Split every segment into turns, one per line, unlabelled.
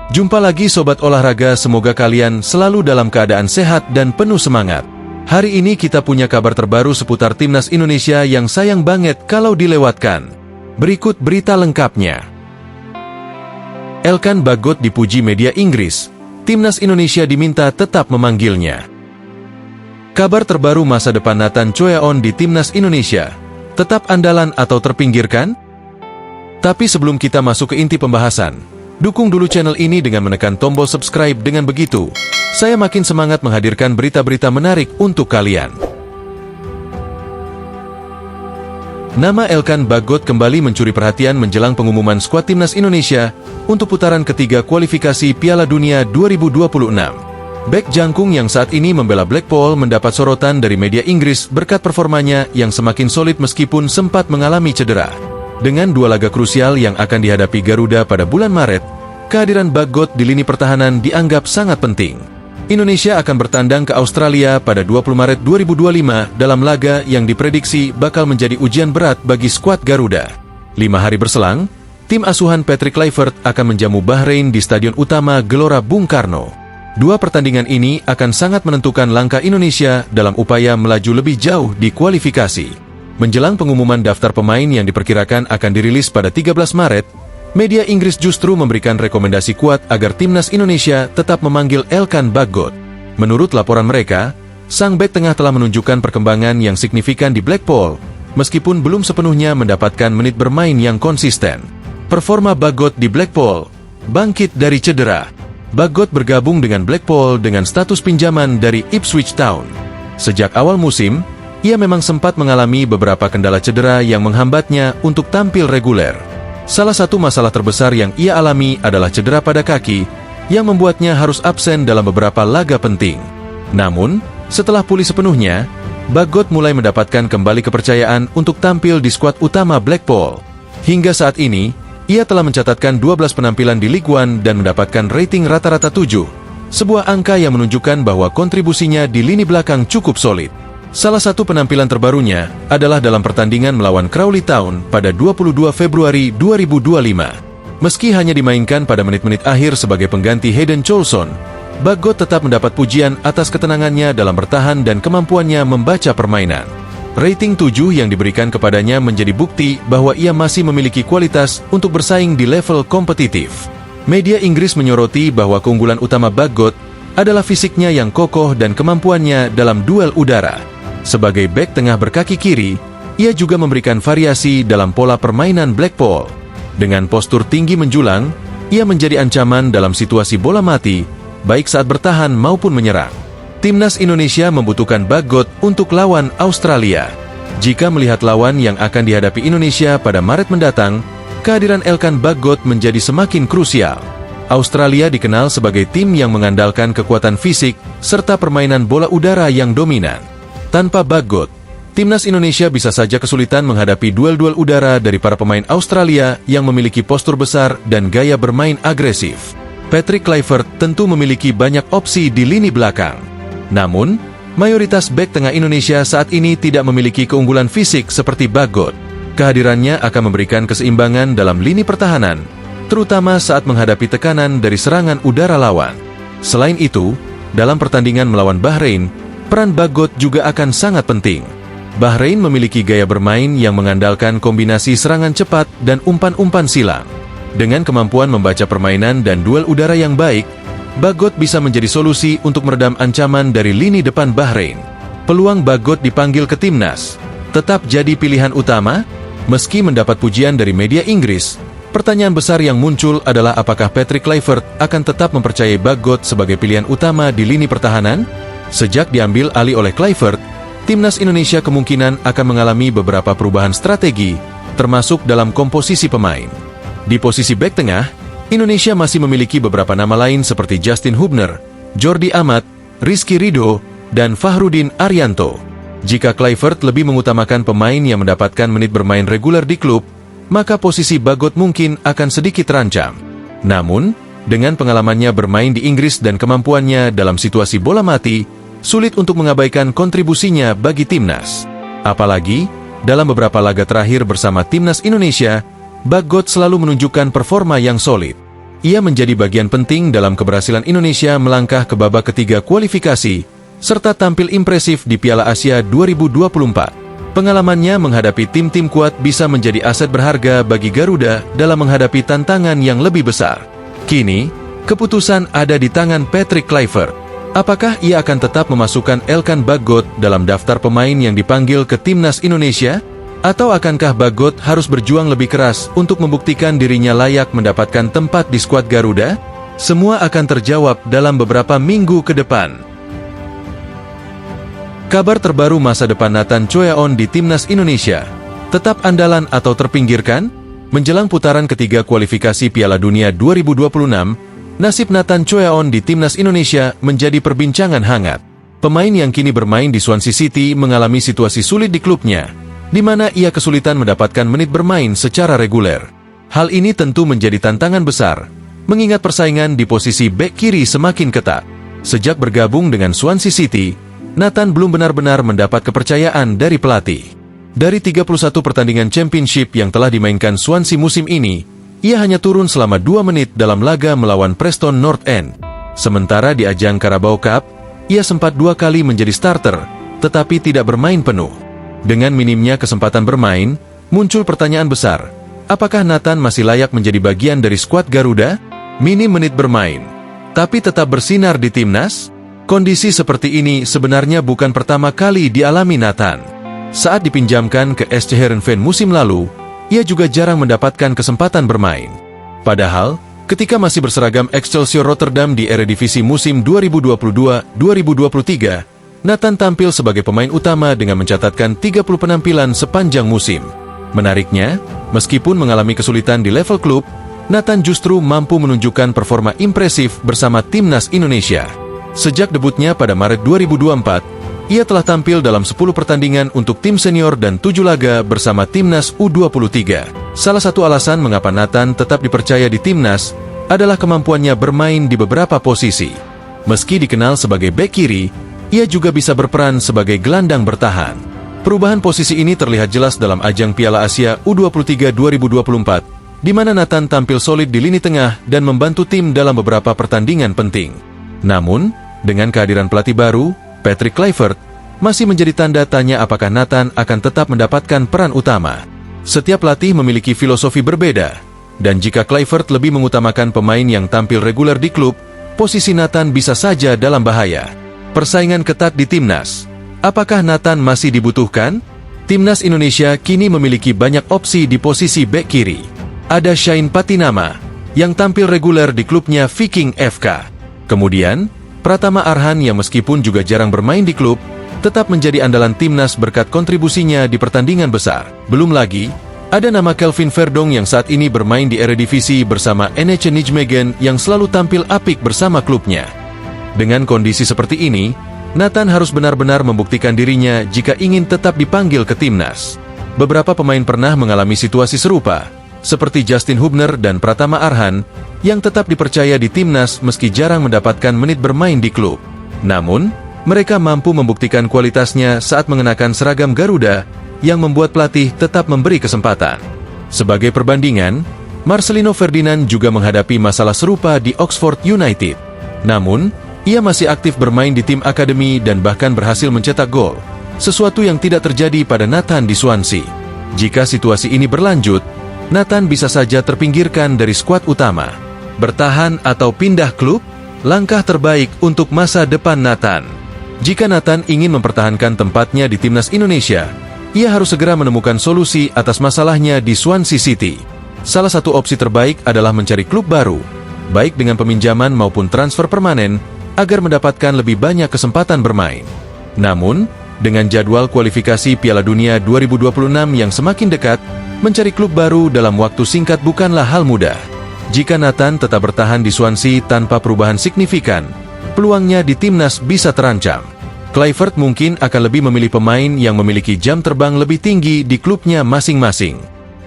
Jumpa lagi Sobat Olahraga, semoga kalian selalu dalam keadaan sehat dan penuh semangat. Hari ini kita punya kabar terbaru seputar Timnas Indonesia yang sayang banget kalau dilewatkan. Berikut berita lengkapnya. Elkan Bagot dipuji media Inggris. Timnas Indonesia diminta tetap memanggilnya. Kabar terbaru masa depan Nathan Choyaon di Timnas Indonesia. Tetap andalan atau terpinggirkan? Tapi sebelum kita masuk ke inti pembahasan, dukung dulu channel ini dengan menekan tombol subscribe. Dengan begitu, saya makin semangat menghadirkan berita-berita menarik untuk kalian. Nama Elkan Bagot kembali mencuri perhatian menjelang pengumuman skuad Timnas Indonesia untuk putaran ketiga kualifikasi Piala Dunia 2026. Bek jangkung yang saat ini membela Blackpool mendapat sorotan dari media Inggris berkat performanya yang semakin solid meskipun sempat mengalami cedera. Dengan dua laga krusial yang akan dihadapi Garuda pada bulan Maret, kehadiran Bagot di lini pertahanan dianggap sangat penting. Indonesia akan bertandang ke Australia pada 20 Maret 2025 dalam laga yang diprediksi bakal menjadi ujian berat bagi skuad Garuda. 5 hari berselang, tim asuhan Patrick Kluivert akan menjamu Bahrain di Stadion Utama Gelora Bung Karno. Dua pertandingan ini akan sangat menentukan langkah Indonesia dalam upaya melaju lebih jauh di kualifikasi. Menjelang pengumuman daftar pemain yang diperkirakan akan dirilis pada 13 Maret, media Inggris justru memberikan rekomendasi kuat agar Timnas Indonesia tetap memanggil Elkan Bagot. Menurut laporan mereka, sang bek tengah telah menunjukkan perkembangan yang signifikan di Blackpool, meskipun belum sepenuhnya mendapatkan menit bermain yang konsisten. Performa Bagot di Blackpool bangkit dari cedera. Bagot bergabung dengan Blackpool dengan status pinjaman dari Ipswich Town. Sejak awal musim, ia memang sempat mengalami beberapa kendala cedera yang menghambatnya untuk tampil reguler. Salah satu masalah terbesar yang ia alami adalah cedera pada kaki, yang membuatnya harus absen dalam beberapa laga penting. Namun, setelah pulih sepenuhnya, Bagot mulai mendapatkan kembali kepercayaan untuk tampil di skuad utama Blackpool. Hingga saat ini, ia telah mencatatkan 12 penampilan di Ligue 1 dan mendapatkan rating rata-rata 7, sebuah angka yang menunjukkan bahwa kontribusinya di lini belakang cukup solid. Salah satu penampilan terbarunya adalah dalam pertandingan melawan Crawley Town pada 22 Februari 2025. Meski hanya dimainkan pada menit-menit akhir sebagai pengganti Hayden Coulson, Bagot tetap mendapat pujian atas ketenangannya dalam bertahan dan kemampuannya membaca permainan. Rating 7 yang diberikan kepadanya menjadi bukti bahwa ia masih memiliki kualitas untuk bersaing di level kompetitif. Media Inggris menyoroti bahwa keunggulan utama Bagot adalah fisiknya yang kokoh dan kemampuannya dalam duel udara. Sebagai bek tengah berkaki kiri, ia juga memberikan variasi dalam pola permainan Blackpool. Dengan postur tinggi menjulang, ia menjadi ancaman dalam situasi bola mati, baik saat bertahan maupun menyerang. Timnas Indonesia membutuhkan Bagot untuk lawan Australia. Jika melihat lawan yang akan dihadapi Indonesia pada Maret mendatang, kehadiran Elkan Bagot menjadi semakin krusial. Australia dikenal sebagai tim yang mengandalkan kekuatan fisik serta permainan bola udara yang dominan. Tanpa Bagot, Timnas Indonesia bisa saja kesulitan menghadapi duel-duel udara dari para pemain Australia yang memiliki postur besar dan gaya bermain agresif. Patrick Kluivert tentu memiliki banyak opsi di lini belakang. Namun, mayoritas bek tengah Indonesia saat ini tidak memiliki keunggulan fisik seperti Bagot. Kehadirannya akan memberikan keseimbangan dalam lini pertahanan, terutama saat menghadapi tekanan dari serangan udara lawan. Selain itu, dalam pertandingan melawan Bahrain, peran Bagot juga akan sangat penting. Bahrain memiliki gaya bermain yang mengandalkan kombinasi serangan cepat dan umpan-umpan silang. Dengan kemampuan membaca permainan dan duel udara yang baik, Bagot bisa menjadi solusi untuk meredam ancaman dari lini depan Bahrain. Peluang Bagot dipanggil ke Timnas tetap jadi pilihan utama? Meski mendapat pujian dari media Inggris, pertanyaan besar yang muncul adalah apakah Patrick Kluivert akan tetap mempercayai Bagot sebagai pilihan utama di lini pertahanan? Sejak diambil alih oleh Kluivert, Timnas Indonesia kemungkinan akan mengalami beberapa perubahan strategi, termasuk dalam komposisi pemain. Di posisi bek tengah, Indonesia masih memiliki beberapa nama lain seperti Justin Hubner, Jordi Amat, Rizky Ridho, dan Fahrudin Arianto. Jika Kluivert lebih mengutamakan pemain yang mendapatkan menit bermain reguler di klub, maka posisi Bagot mungkin akan sedikit terancam. Namun, dengan pengalamannya bermain di Inggris dan kemampuannya dalam situasi bola mati, sulit untuk mengabaikan kontribusinya bagi timnas. Apalagi, dalam beberapa laga terakhir bersama timnas Indonesia, Bagot selalu menunjukkan performa yang solid. ia menjadi bagian penting dalam keberhasilan Indonesia melangkah ke babak ketiga kualifikasi, serta tampil impresif di Piala Asia 2024. Pengalamannya menghadapi tim-tim kuat bisa menjadi aset berharga bagi Garuda dalam menghadapi tantangan yang lebih besar. Kini, keputusan ada di tangan Patrick Kluivert. Apakah ia akan tetap memasukkan Elkan Bagot dalam daftar pemain yang dipanggil ke timnas Indonesia? Atau akankah Bagot harus berjuang lebih keras untuk membuktikan dirinya layak mendapatkan tempat di skuad Garuda? Semua akan terjawab dalam beberapa minggu ke depan. Kabar terbaru masa depan Nathan Choyaon di timnas Indonesia. Tetap andalan atau terpinggirkan? Menjelang putaran ketiga kualifikasi Piala Dunia 2026, nasib Nathan Choyaon di timnas Indonesia menjadi perbincangan hangat. Pemain yang kini bermain di Swansea City mengalami situasi sulit di klubnya, di mana ia kesulitan mendapatkan menit bermain secara reguler. Hal ini tentu menjadi tantangan besar, mengingat persaingan di posisi bek kiri semakin ketat. Sejak bergabung dengan Swansea City, Nathan belum benar-benar mendapat kepercayaan dari pelatih. Dari 31 pertandingan championship yang telah dimainkan Swansea musim ini, ia hanya turun selama 2 menit dalam laga melawan Preston North End. Sementara di ajang Carabao Cup, ia sempat 2 kali menjadi starter, tetapi tidak bermain penuh. Dengan minimnya kesempatan bermain, muncul pertanyaan besar. Apakah Nathan masih layak menjadi bagian dari skuad Garuda? Minim menit bermain, tapi tetap bersinar di timnas? Kondisi seperti ini sebenarnya bukan pertama kali dialami Nathan. Saat dipinjamkan ke SC Heerenveen musim lalu, ia juga jarang mendapatkan kesempatan bermain. Padahal, ketika masih berseragam Excelsior Rotterdam di Eredivisie musim 2022-2023, Nathan tampil sebagai pemain utama dengan mencatatkan 30 penampilan sepanjang musim. Menariknya, meskipun mengalami kesulitan di level klub, Nathan justru mampu menunjukkan performa impresif bersama timnas Indonesia. Sejak debutnya pada Maret 2024, ia telah tampil dalam 10 pertandingan untuk tim senior dan 7 laga bersama timnas U23. Salah satu alasan mengapa Nathan tetap dipercaya di timnas adalah kemampuannya bermain di beberapa posisi. Meski dikenal sebagai bek kiri, ia juga bisa berperan sebagai gelandang bertahan. Perubahan posisi ini terlihat jelas dalam ajang Piala Asia U23 2024, di mana Nathan tampil solid di lini tengah dan membantu tim dalam beberapa pertandingan penting. Namun, dengan kehadiran pelatih baru, Patrick Kluivert, masih menjadi tanda tanya apakah Nathan akan tetap mendapatkan peran utama. Setiap pelatih memiliki filosofi berbeda, dan jika Kluivert lebih mengutamakan pemain yang tampil reguler di klub, posisi Nathan bisa saja dalam bahaya. Persaingan ketat di timnas. Apakah Nathan masih dibutuhkan? Timnas Indonesia kini memiliki banyak opsi di posisi bek kiri. Ada Shain Patinama, yang tampil reguler di klubnya Viking FK. Kemudian, Pratama Arhan yang meskipun juga jarang bermain di klub, tetap menjadi andalan timnas berkat kontribusinya di pertandingan besar. Belum lagi, ada nama Kelvin Verdong yang saat ini bermain di Eredivisie bersama NEC Nijmegen yang selalu tampil apik bersama klubnya. Dengan kondisi seperti ini, Nathan harus benar-benar membuktikan dirinya jika ingin tetap dipanggil ke timnas. Beberapa pemain pernah mengalami situasi serupa, seperti Justin Hubner dan Pratama Arhan, yang tetap dipercaya di timnas meski jarang mendapatkan menit bermain di klub. Namun, mereka mampu membuktikan kualitasnya saat mengenakan seragam Garuda, yang membuat pelatih tetap memberi kesempatan. Sebagai perbandingan, Marcelino Ferdinand juga menghadapi masalah serupa di Oxford United. Namun, ia masih aktif bermain di tim akademi dan bahkan berhasil mencetak gol, sesuatu yang tidak terjadi pada Nathan di Swansea. Jika situasi ini berlanjut, Nathan bisa saja terpinggirkan dari skuad utama. Bertahan atau pindah klub? Langkah terbaik untuk masa depan Nathan. Jika Nathan ingin mempertahankan tempatnya di timnas Indonesia, ia harus segera menemukan solusi atas masalahnya di Swansea City. Salah satu opsi terbaik adalah mencari klub baru, baik dengan peminjaman maupun transfer permanen, agar mendapatkan lebih banyak kesempatan bermain. Namun, dengan jadwal kualifikasi Piala Dunia 2026 yang semakin dekat, mencari klub baru dalam waktu singkat bukanlah hal mudah. Jika Nathan tetap bertahan di Swansea tanpa perubahan signifikan, peluangnya di timnas bisa terancam. Kluivert mungkin akan lebih memilih pemain yang memiliki jam terbang lebih tinggi di klubnya masing-masing.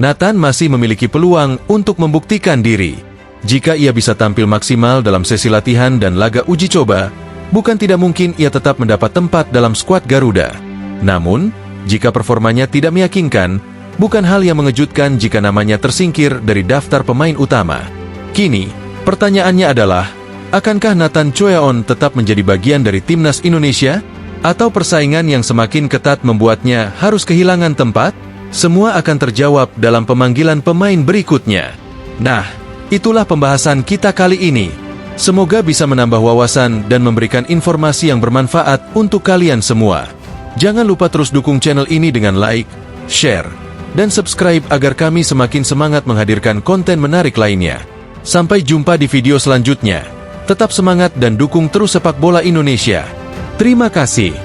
Nathan masih memiliki peluang untuk membuktikan diri. Jika ia bisa tampil maksimal dalam sesi latihan dan laga uji coba, bukan tidak mungkin ia tetap mendapat tempat dalam skuad Garuda. Namun, jika performanya tidak meyakinkan, bukan hal yang mengejutkan jika namanya tersingkir dari daftar pemain utama. Kini, Pertanyaannya adalah, akankah Nathan Choeon tetap menjadi bagian dari timnas Indonesia? Atau persaingan yang semakin ketat membuatnya harus kehilangan tempat? Semua akan terjawab dalam pemanggilan pemain berikutnya. Nah, itulah pembahasan kita kali ini. Semoga bisa menambah wawasan dan memberikan informasi yang bermanfaat untuk kalian semua. Jangan lupa terus dukung channel ini dengan like, share, dan subscribe agar kami semakin semangat menghadirkan konten menarik lainnya. Sampai jumpa di video selanjutnya. Tetap semangat dan dukung terus sepak bola Indonesia. Terima kasih.